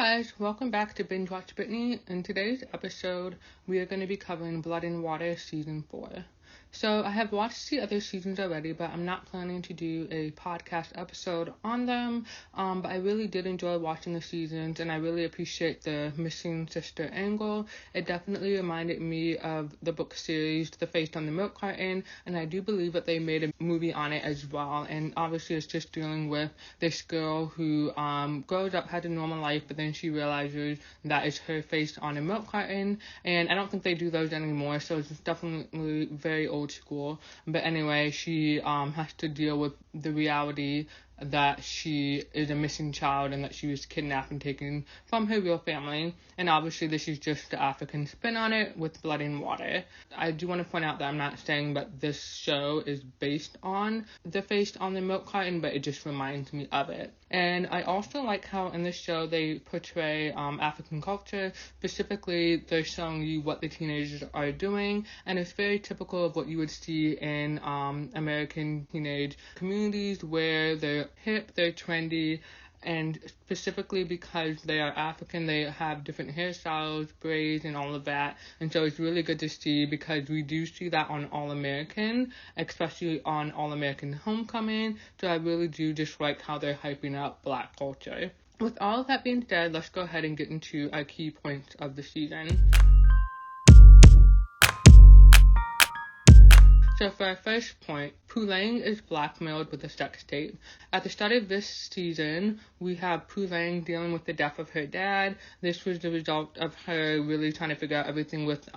guys, welcome back to Binge Watch Britney. In today's episode, we are going to be covering Blood and Water Season 4. So I have watched the other seasons already, but I'm not planning to do a podcast episode on them. But I really did enjoy watching the seasons, and I really appreciate the missing sister angle. It definitely reminded me of the book series, The Face on the Milk Carton, and I do believe that they made a movie on it as well. And obviously it's just dealing with this girl who grows up, has a normal life, but then she realizes that is her face on a milk carton. And I don't think they do those anymore, so it's definitely very old school. But anyway, she has to deal with the reality that she is a missing child and that she was kidnapped and taken from her real family. And obviously this is just the African spin on it with Blood and Water. I do want to point out that I'm not saying that this show is based on The Face on the Milk Carton, but it just reminds me of it. And I also like how in this show they portray African culture. Specifically, they're showing you what the teenagers are doing, and it's very typical of what you would see in American teenage communities where they're hip, they're trendy, and specifically because they are African, they have different hairstyles, braids, and all of that. And so it's really good to see, because we do see that on All American, especially on All American Homecoming. So I really do just like how they're hyping up Black culture. With all of that being said, let's go ahead and get into our key points of the season. So for our first point, Poolang is blackmailed with a sex tape. At the start of this season, we have Poolang dealing with the death of her dad. This was the result of her really trying to figure out everything with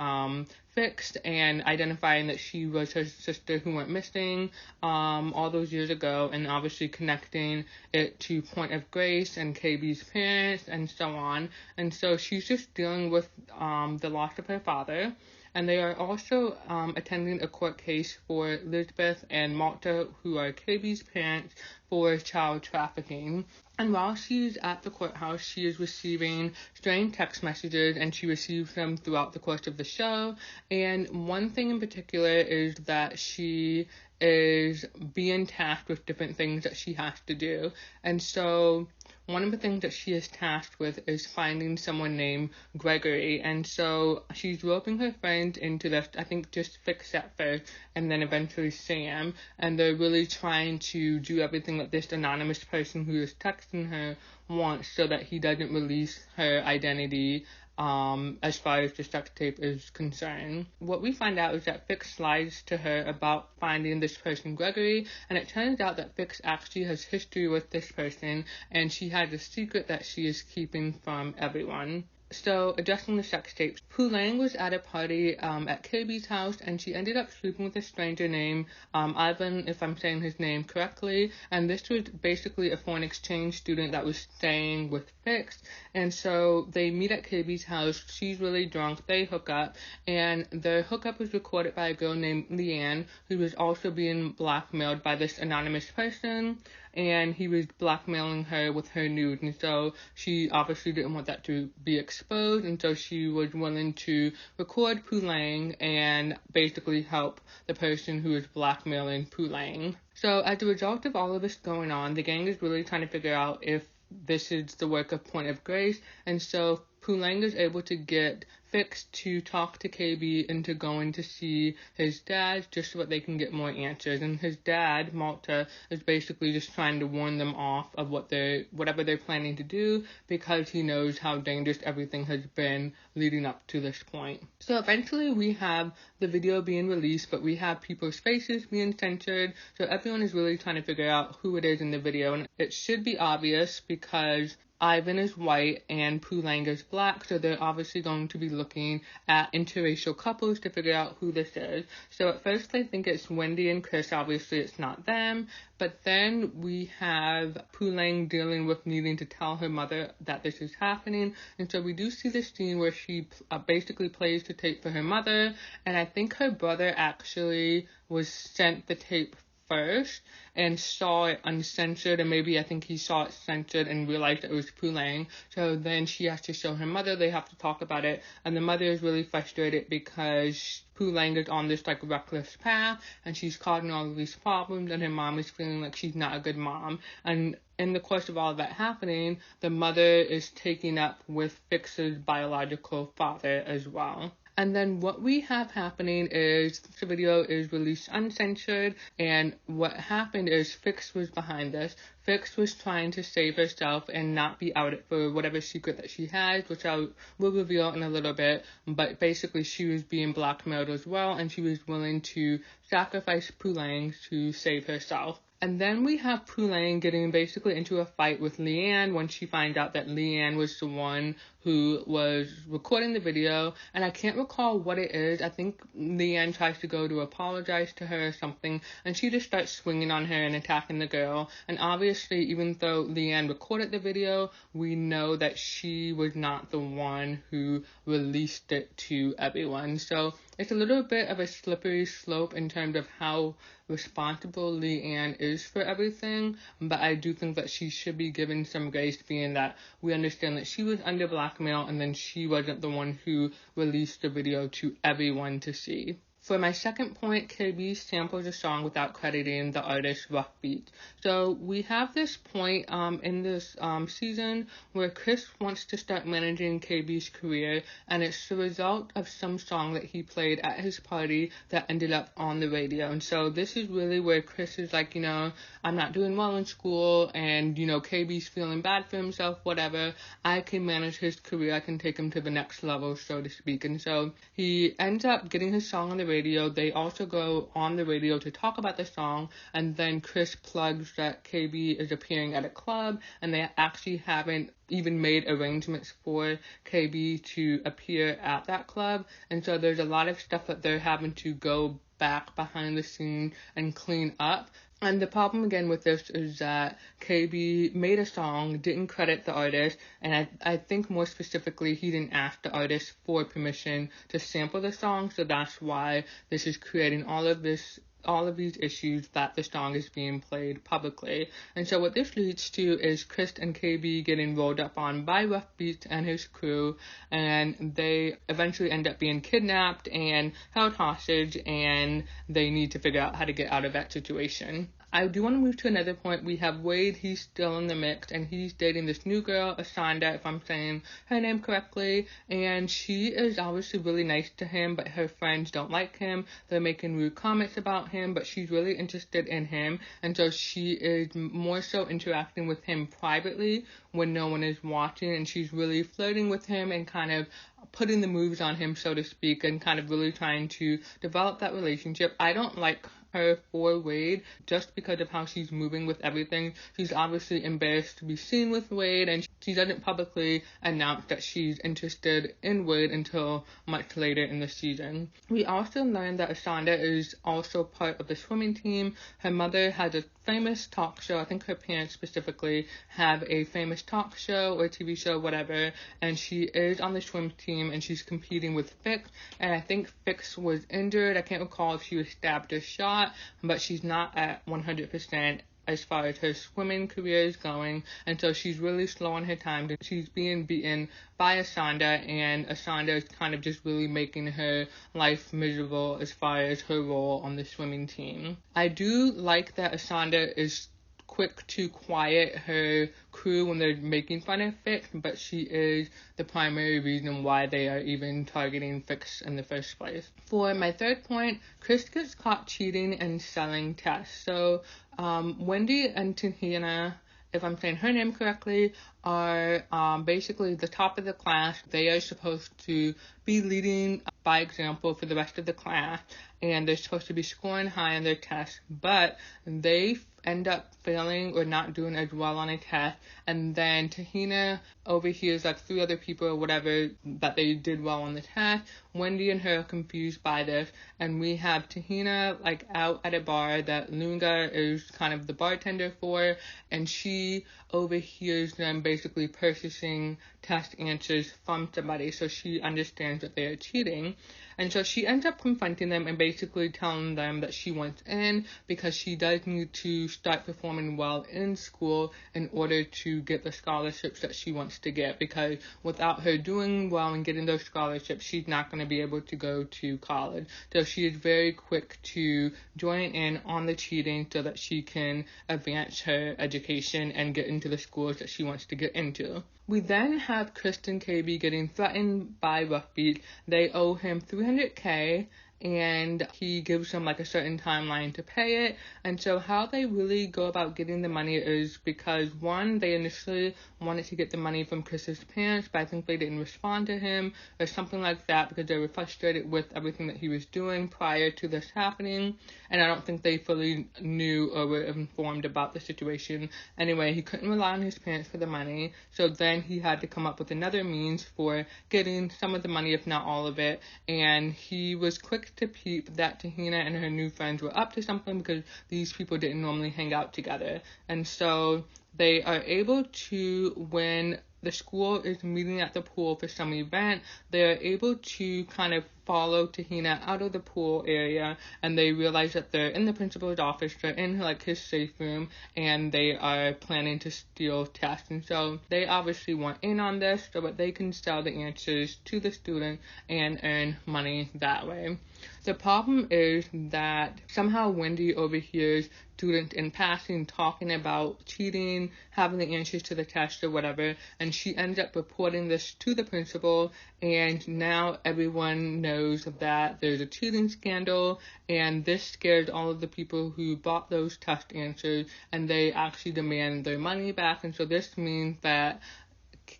Fixed and identifying that she was her sister who went missing all those years ago, and obviously connecting it to Point of Grace and KB's parents and so on. And so she's just dealing with the loss of her father. And they are also attending a court case for Elizabeth and Malta, who are KB's parents, for child trafficking. And while she's at the courthouse, she is receiving strange text messages, and she receives them throughout the course of the show. And one thing in particular is that she is being tasked with different things that she has to do. And so one of the things that she is tasked with is finding someone named Gregory. And so she's roping her friends into this, I think just Fix at first, and then eventually Sam. And they're really trying to do everything that this anonymous person who is texting her wants, so that he doesn't release her identity as far as the sex tape is concerned. What we find out is that Fix lies to her about finding this person Gregory, and it turns out that Fix actually has history with this person, and she has a secret that she is keeping from everyone. So, addressing the sex tapes, Poolang was at a party at KB's house, and she ended up sleeping with a stranger named Ivan, if I'm saying his name correctly. And this was basically a foreign exchange student that was staying with Fix. And so they meet at KB's house. She's really drunk. They hook up, and the hookup was recorded by a girl named Leanne, who was also being blackmailed by this anonymous person. And he was blackmailing her with her nudes, and so she obviously didn't want that to be exposed, and so she was willing to record Poolang and basically help the person who is blackmailing Poolang. So as a result of all of this going on, the gang is really trying to figure out if this is the work of Point of Grace, and so Poolang is able to get Fix to talk to KB into going to see his dad just so that they can get more answers. And his dad, Malta, is basically just trying to warn them off of whatever they're planning to do, because he knows how dangerous everything has been leading up to this point. So eventually we have the video being released, but we have people's faces being censored, so everyone is really trying to figure out who it is in the video. And it should be obvious because Ivan is white and Poolang is black, so they're obviously going to be looking at interracial couples to figure out who this is. So at first they think it's Wendy and Chris, obviously it's not them, but then we have Poolang dealing with needing to tell her mother that this is happening, and so we do see this scene where she basically plays the tape for her mother, and I think her brother actually was sent the tape first and saw it uncensored, and maybe I think he saw it censored and realized it was Pulang. So then she has to show her mother, they have to talk about it, and the mother is really frustrated because Pulang is on this like reckless path and she's causing all of these problems, and her mom is feeling like she's not a good mom. And in the course of all of that happening, the mother is taking up with Fix's biological father as well. And then what we have happening is the video is released uncensored, and what happened is Fix was behind this. Fix was trying to save herself and not be outed for whatever secret that she has, which I will reveal in a little bit, but basically she was being blackmailed as well, and she was willing to sacrifice Pulang to save herself. And then we have Pulang getting basically into a fight with Leanne when she finds out that Leanne was the one who was recording the video, and I can't recall what it is. I think Leanne tries to go to apologize to her or something, and she just starts swinging on her and attacking the girl. And obviously, even though Leanne recorded the video, we know that she was not the one who released it to everyone. So it's a little bit of a slippery slope in terms of how responsible Leanne is for everything, but I do think that she should be given some grace, being that we understand that she was under blackmail and then she wasn't the one who released the video to everyone to see. For my second point, KB samples a song without crediting the artist Rough Beats. So we have this point in this season where Chris wants to start managing KB's career, and it's the result of some song that he played at his party that ended up on the radio. And so this is really where Chris is like, I'm not doing well in school, and, KB's feeling bad for himself, whatever. I can manage his career. I can take him to the next level, so to speak. And so he ends up getting his song on the radio. They also go on the radio to talk about the song, and then Chris plugs that KB is appearing at a club, and they actually haven't even made arrangements for KB to appear at that club. And so there's a lot of stuff that they're having to go back behind the scene and clean up. And the problem again with this is that KB made a song, didn't credit the artist, and I think more specifically he didn't ask the artist for permission to sample the song, so that's why this is creating all of these issues that the song is being played publicly. And so what this leads to is Chris and KB getting rolled up on by Rough Beats and his crew, and they eventually end up being kidnapped and held hostage, and they need to figure out how to get out of that situation. I do want to move to another point. We have Wade, he's still in the mix, and he's dating this new girl, Asanda, if I'm saying her name correctly, and she is obviously really nice to him, but her friends don't like him. They're making rude comments about him, but she's really interested in him, and so she is more so interacting with him privately when no one is watching, and she's really flirting with him and kind of putting the moves on him, so to speak, and kind of really trying to develop that relationship. I don't like her for Wade just because of how she's moving with everything. She's obviously embarrassed to be seen with Wade, and she doesn't publicly announce that she's interested in Wade until much later in the season. We also learned that Asanda is also part of the swimming team. Her mother has a famous talk show. I think her parents specifically have a famous talk show or TV show, whatever, and she is on the swim team, and she's competing with Fix, and I think Fix was injured. I can't recall if she was stabbed or shot, but she's not at 100% as far as her swimming career is going, and so she's really slow on her time. She's being beaten by Asanda, and Asanda is kind of just really making her life miserable as far as her role on the swimming team. I do like that Asanda is quick to quiet her crew when they're making fun of Fix, but she is the primary reason why they are even targeting Fix in the first place. For my third point, Chris gets caught cheating and selling tests. So Wendy and Tahina, if I'm saying her name correctly, are basically the top of the class. They are supposed to be leading by example for the rest of the class, and they're supposed to be scoring high on their tests, but they end up failing or not doing as well on a test, and then Tahina overhears like 3 other people or whatever that they did well on the test. Wendy and her are confused by this, and we have Tahina like out at a bar that Lunga is kind of the bartender for, and she overhears them basically purchasing test answers from somebody, so she understands that they are cheating. And so she ends up confronting them and basically telling them that she wants in because she does need to start performing well in school in order to get the scholarships that she wants to get, because without her doing well and getting those scholarships, she's not going to be able to go to college. So she is very quick to join in on the cheating so that she can advance her education and get into the schools that she wants to get into. We then have Kristen KB getting threatened by Rough Beat. They owe him $300K, and he gives them like a certain timeline to pay it. And so how they really go about getting the money is because, one, they initially wanted to get the money from Chris's parents, but I think they didn't respond to him or something like that because they were frustrated with everything that he was doing prior to this happening. And I don't think they fully knew or were informed about the situation. Anyway, he couldn't rely on his parents for the money, so then he had to come up with another means for getting some of the money, if not all of it. And he was quick to peep that Tahina and her new friends were up to something because these people didn't normally hang out together. And so they are able to, when the school is meeting at the pool for some event, they are able to kind of follow Tahina out of the pool area, and they realize that they're in the principal's office, they're in like his safe room, and they are planning to steal tests. And so they obviously want in on this so that they can sell the answers to the student and earn money that way. The problem is that somehow Wendy overhears students in passing talking about cheating, having the answers to the test or whatever, and she ends up reporting this to the principal, and now everyone knows that there's a cheating scandal, and this scares all of the people who bought those test answers, and they actually demand their money back. And so this means that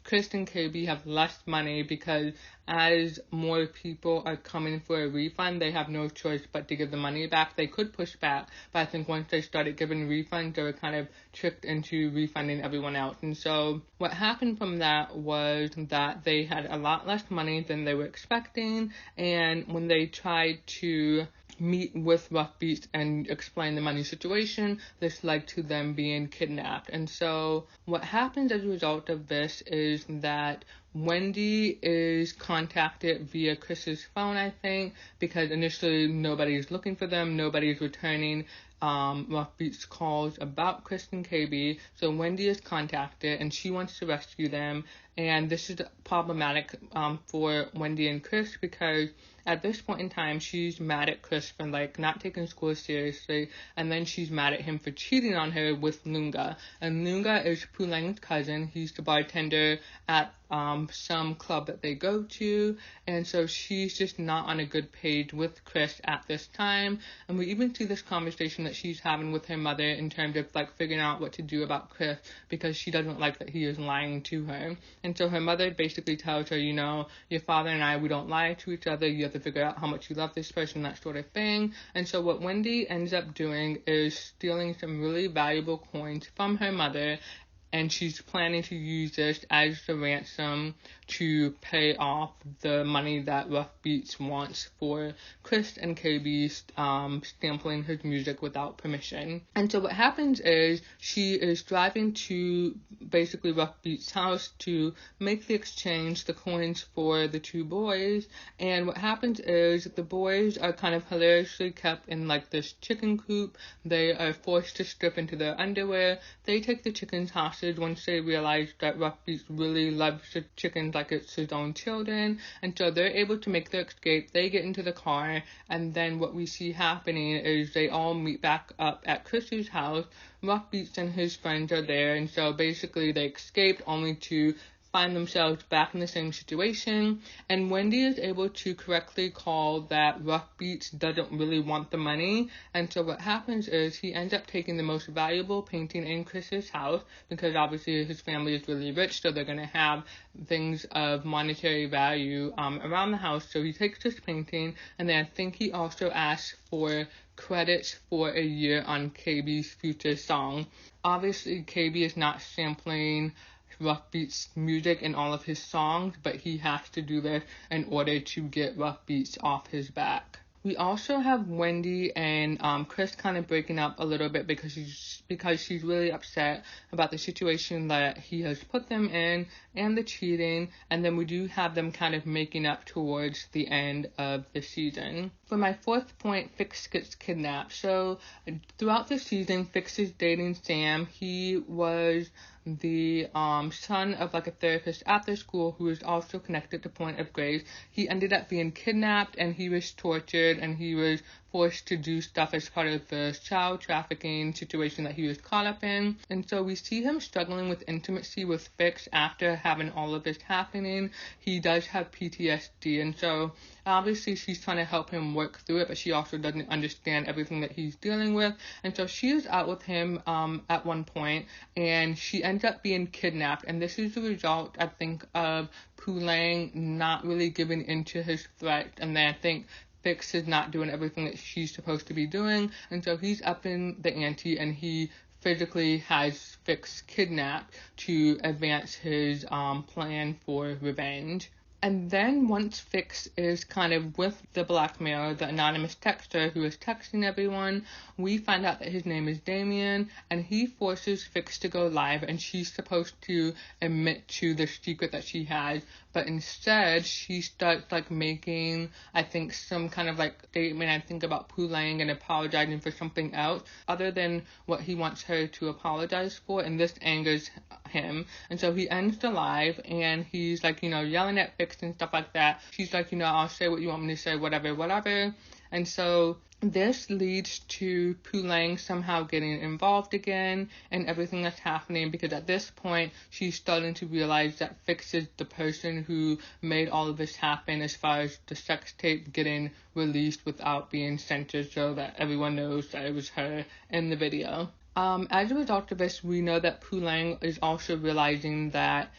Chris and KB have less money because as more people are coming for a refund, they have no choice but to give the money back. They could push back, but I think once they started giving refunds, they were kind of tricked into refunding everyone else. And so what happened from that was that they had a lot less money than they were expecting, and when they tried to meet with Rough Beats and explain the money situation, this led to them being kidnapped. And so what happens as a result of this is that Wendy is contacted via Chris's phone, I think, because initially nobody's looking for them, nobody's returning Rough Beats calls about Chris and KB. So Wendy is contacted and she wants to rescue them, and this is problematic for Wendy and Chris because at this point in time, she's mad at Chris for like not taking school seriously, and then she's mad at him for cheating on her with Lunga. And Lunga is Pulang's cousin. He's the bartender at some club that they go to, and so she's just not on a good page with Chris at this time. And we even see this conversation that she's having with her mother in terms of like figuring out what to do about Chris because she doesn't like that he is lying to her. And so her mother basically tells her, you know, your father and I, we don't lie to each other. You have to figure out how much you love this person, that sort of thing. And so what Wendy ends up doing is stealing some really valuable coins from her mother, and she's planning to use this as the ransom to pay off the money that Rough Beats wants for Chris and KB's sampling his music without permission. And so what happens is she is driving to basically Rough Beats' house to make the exchange, the coins for the two boys. And what happens is the boys are kind of hilariously kept in like this chicken coop. They are forced to strip into their underwear. They take the chickens hostage once they realize that Rough Beats really loves the chickens like it's his own children, and so they're able to make their escape. They get into the car, and then what we see happening is they all meet back up at Chris's house. Rough Beats and his friends are there, and so basically they escaped only to find themselves back in the same situation, and Wendy is able to correctly call that Rough Beats doesn't really want the money, and so what happens is he ends up taking the most valuable painting in Chris's house, because obviously his family is really rich, so they're going to have things of monetary value around the house. So he takes this painting, and then I think he also asks for credits for a year on KB's future song. Obviously KB is not sampling Rough Beats music in all of his songs, but he has to do this in order to get Rough Beats off his back. We also have Wendy and Chris kind of breaking up a little bit because she's really upset about the situation that he has put them in and the cheating, and then we do have them kind of making up towards the end of the season. For my fourth point, Fix gets kidnapped. So throughout the season, Fix is dating Sam. He was the son of like a therapist at the school who was also connected to Point of Grace. He ended up being kidnapped and he was tortured and he was forced to do stuff as part of the child trafficking situation that he was caught up in. And so we see him struggling with intimacy with Fix after having all of this happening. He does have PTSD, and so obviously she's trying to help him work through it, but she also doesn't understand everything that he's dealing with. And so she is out with him at one point, and she ends up being kidnapped. And this is the result, I think, of Poolang not really giving into his threat. And then I think Fix is not doing everything that she's supposed to be doing, and so he's upping the ante and he physically has Fix kidnapped to advance his plan for revenge. And then once Fix is kind of with the blackmailer, the anonymous texter who is texting everyone, we find out that his name is Damien, and he forces Fix to go live, and she's supposed to admit to the secret that she has, but instead she starts like making, I think, some kind of like statement, I think, about Poolang and apologizing for something else other than what he wants her to apologize for, and this angers him. And so he ends the live and he's like, yelling at Fix and stuff like that. She's like, I'll say what you want me to say, whatever. And so this leads to Poolang somehow getting involved again and everything that's happening, because at this point she's starting to realize that Fix is the person who made all of this happen as far as the sex tape getting released without being censored, so that everyone knows that it was her in the video. As a result of this, we know that Poolang is also realizing that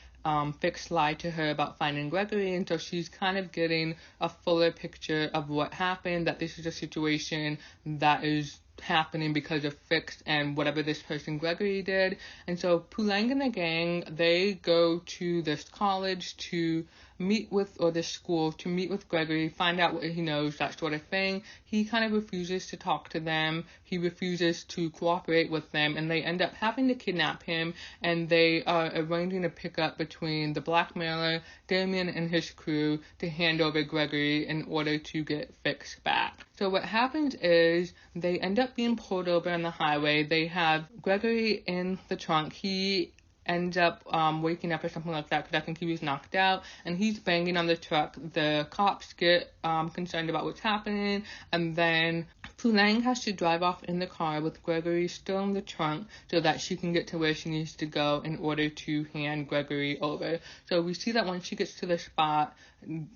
Fix lied to her about finding Gregory, and so she's kind of getting a fuller picture of what happened, that this is a situation that is happening because of Fix and whatever this person Gregory did. And so Poolang and the gang, they go to this college to meet with, or this school to meet with Gregory, find out what he knows, that sort of thing. He kind of refuses to talk to them. He refuses to cooperate with them, and they end up having to kidnap him, and they are arranging a pickup between the blackmailer, Damien, and his crew to hand over Gregory in order to get Fix back. So what happens is they end up being pulled over on the highway. They have Gregory in the trunk. He ends up waking up or something like that, because I think he was knocked out, and he's banging on the truck. The cops get concerned about what's happening, and then Poolang has to drive off in the car with Gregory still in the trunk so that she can get to where she needs to go in order to hand Gregory over. So we see that once she gets to the spot,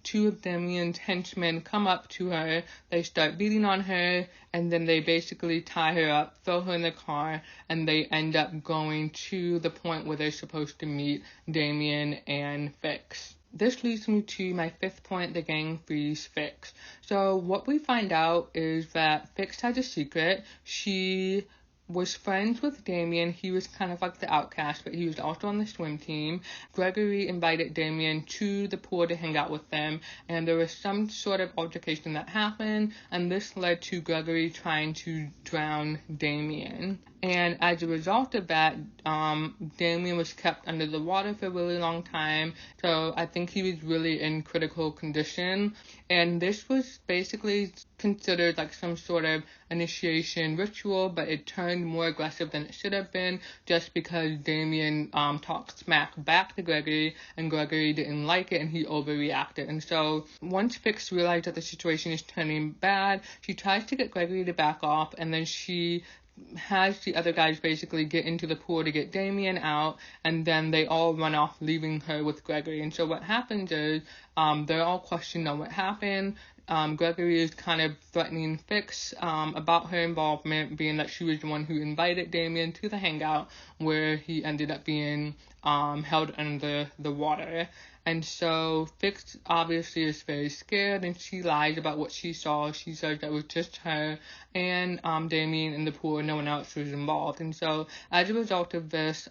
two of Damien's henchmen come up to her, they start beating on her, and then they basically tie her up, throw her in the car, and they end up going to the point where they're supposed to meet Damien and Fix. This leads me to my fifth point, the gang frees Fix. So what we find out is that Fix has a secret. She was friends with Damien. He was kind of like the outcast, but he was also on the swim team. Gregory invited Damien to the pool to hang out with them, and there was some sort of altercation that happened, and this led to Gregory trying to drown Damien. And as a result of that, Damien was kept under the water for a really long time, so I think he was really in critical condition. And this was basically considered like some sort of initiation ritual, but it turned more aggressive than it should have been, just because Damien talked smack back to Gregory, and Gregory didn't like it, and he overreacted. And so once Fix realized that the situation is turning bad, she tries to get Gregory to back off, and then she has the other guys basically get into the pool to get Damien out, and then they all run off, leaving her with Gregory. And so what happens is they're all questioning on what happened. Gregory is kind of threatening Fix about her involvement, being that she was the one who invited Damien to the hangout where he ended up being held under the water. And so Fix obviously is very scared, and she lies about what she saw. She says that it was just her and Damien in the pool, no one else was involved. And so as a result of this,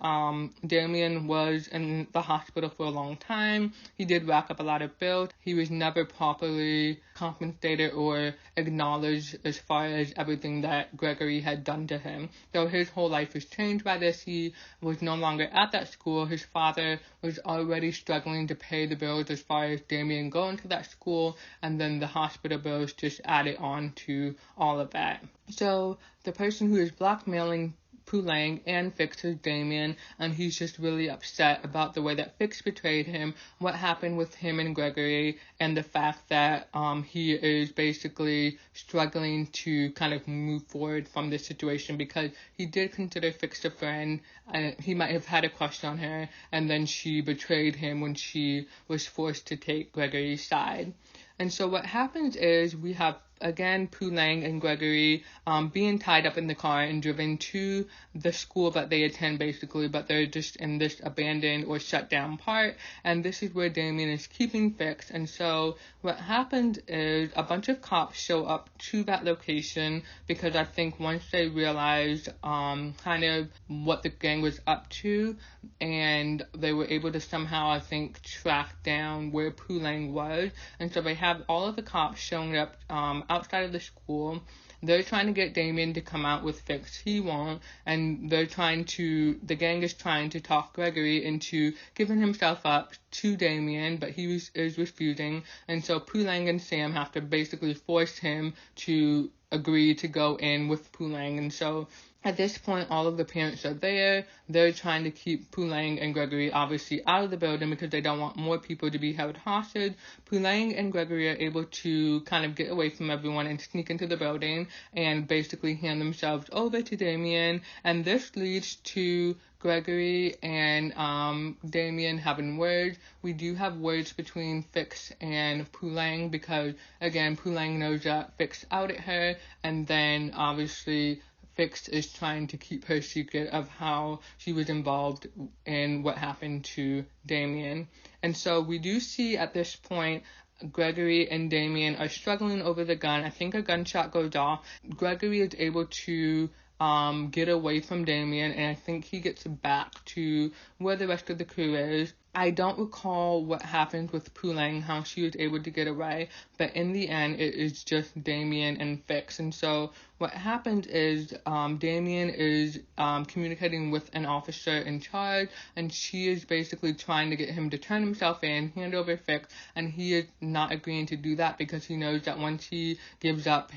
Damien was in the hospital for a long time. He did rack up a lot of bills. He was never properly compensated or acknowledged as far as everything that Gregory had done to him. So his whole life was changed by this. He was no longer at that school. His father was already struggling to pay the bills as far as Damien going to that school, and then the hospital bills just added on to all of that. So the person who is blackmailing Poulang and Fix is Damien, and he's just really upset about the way that Fix betrayed him, what happened with him and Gregory, and the fact that he is basically struggling to kind of move forward from this situation, because he did consider Fix a friend, and he might have had a crush on her, and then she betrayed him when she was forced to take Gregory's side. And so what happens is we have, again, Poulang and Gregory being tied up in the car and driven to the school that they attend, basically, but they're just in this abandoned or shut down part, and this is where Damien is keeping Fix. And so what happens is a bunch of cops show up to that location, because I think once they realized kind of what the gang was up to, and they were able to somehow, I think, track down where Poulang was, and so they have all of the cops showing up outside of the school. They're trying to get Damien to come out with Fix. He won't, and the gang is trying to talk Gregory into giving himself up to Damien, but he is refusing, and so Poulang and Sam have to basically force him to agree to go in with Poulang. And so at this point, all of the parents are there. They're trying to keep Poulang and Gregory obviously out of the building because they don't want more people to be held hostage. Poulang and Gregory are able to kind of get away from everyone and sneak into the building and basically hand themselves over to Damien. And this leads to Gregory and Damien having words. We do have words between Fix and Poulang because, again, Poulang knows that Fix outed her, and then obviously Fix is trying to keep her secret of how she was involved in what happened to Damien. And so we do see at this point Gregory and Damien are struggling over the gun. I think a gunshot goes off. Gregory is able to get away from Damien, and I think he gets back to where the rest of the crew is. I don't recall what happened with Poulang, how she was able to get away, but in the end, it is just Damien and Fix. And so what happens is Damien is communicating with an officer in charge, and she is basically trying to get him to turn himself in, hand over Fix, and he is not agreeing to do that because he knows that once he gives up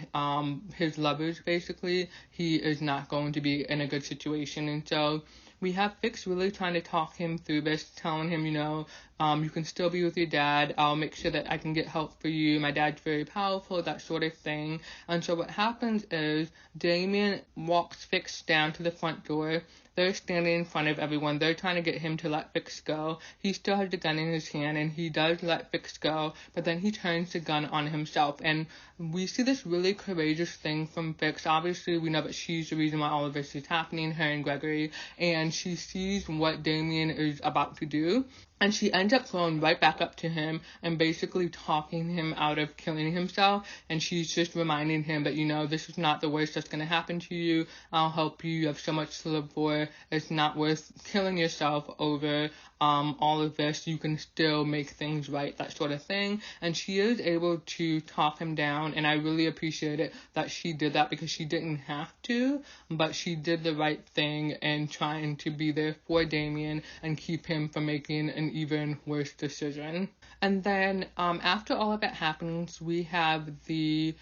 his lovers, basically, he is not going to be in a good situation. And so we have Fix really trying to talk him through this, telling him, you can still be with your dad. I'll make sure that I can get help for you. My dad's very powerful, that sort of thing. And so what happens is Damien walks Fix down to the front door. They're standing in front of everyone. They're trying to get him to let Fix go. He still has the gun in his hand, and he does let Fix go, but then he turns the gun on himself. And we see this really courageous thing from Fix. Obviously, we know that she's the reason why all of this is happening, her and Gregory, and she sees what Damien is about to do. And she ends up going right back up to him and basically talking him out of killing himself. And she's just reminding him that, this is not the worst that's going to happen to you. I'll help you. You have so much to live for. It's not worth killing yourself over all of this. You can still make things right, that sort of thing. And she is able to talk him down. And I really appreciate it that she did that because she didn't have to, but she did the right thing in trying to be there for Damien and keep him from making an even worse decision. And then after all of that happens, we have the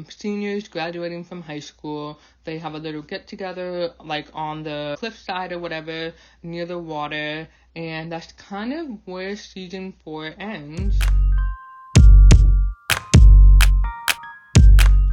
seniors graduating from high school. They have a little get together like on the cliffside or whatever near the water, and that's kind of where season 4 ends.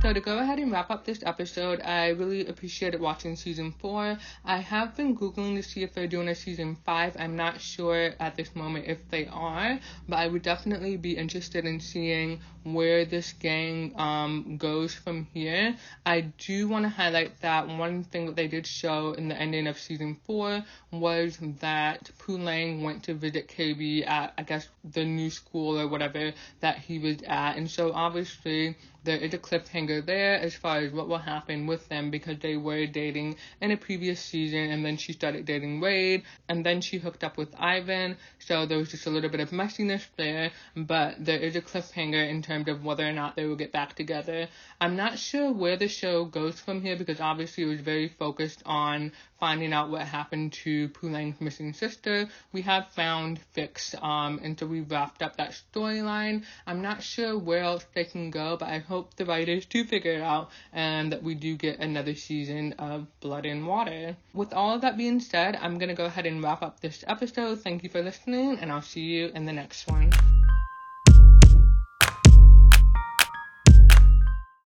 So to go ahead and wrap up this episode, I really appreciated watching season 4. I have been Googling to see if they're doing a season 5. I'm not sure at this moment if they are, but I would definitely be interested in seeing where this gang goes from here. I do want to highlight that one thing that they did show in the ending of season 4 was that Poolang went to visit KB at, I guess, the new school or whatever that he was at, and so obviously there is a cliffhanger there as far as what will happen with them, because they were dating in a previous season, and then she started dating Wade, and then she hooked up with Ivan, so there was just a little bit of messiness there, but there is a cliffhanger in terms of whether or not they will get back together. I'm not sure where the show goes from here, because obviously it was very focused on finding out what happened to Poolang's missing sister. We have found Fix, and so we wrapped up that storyline. I'm not sure where else they can go, but I hope the writers do figure it out and that we do get another season of Blood and Water. With all of that being said, I'm going to go ahead and wrap up this episode. Thank you for listening, and I'll see you in the next one.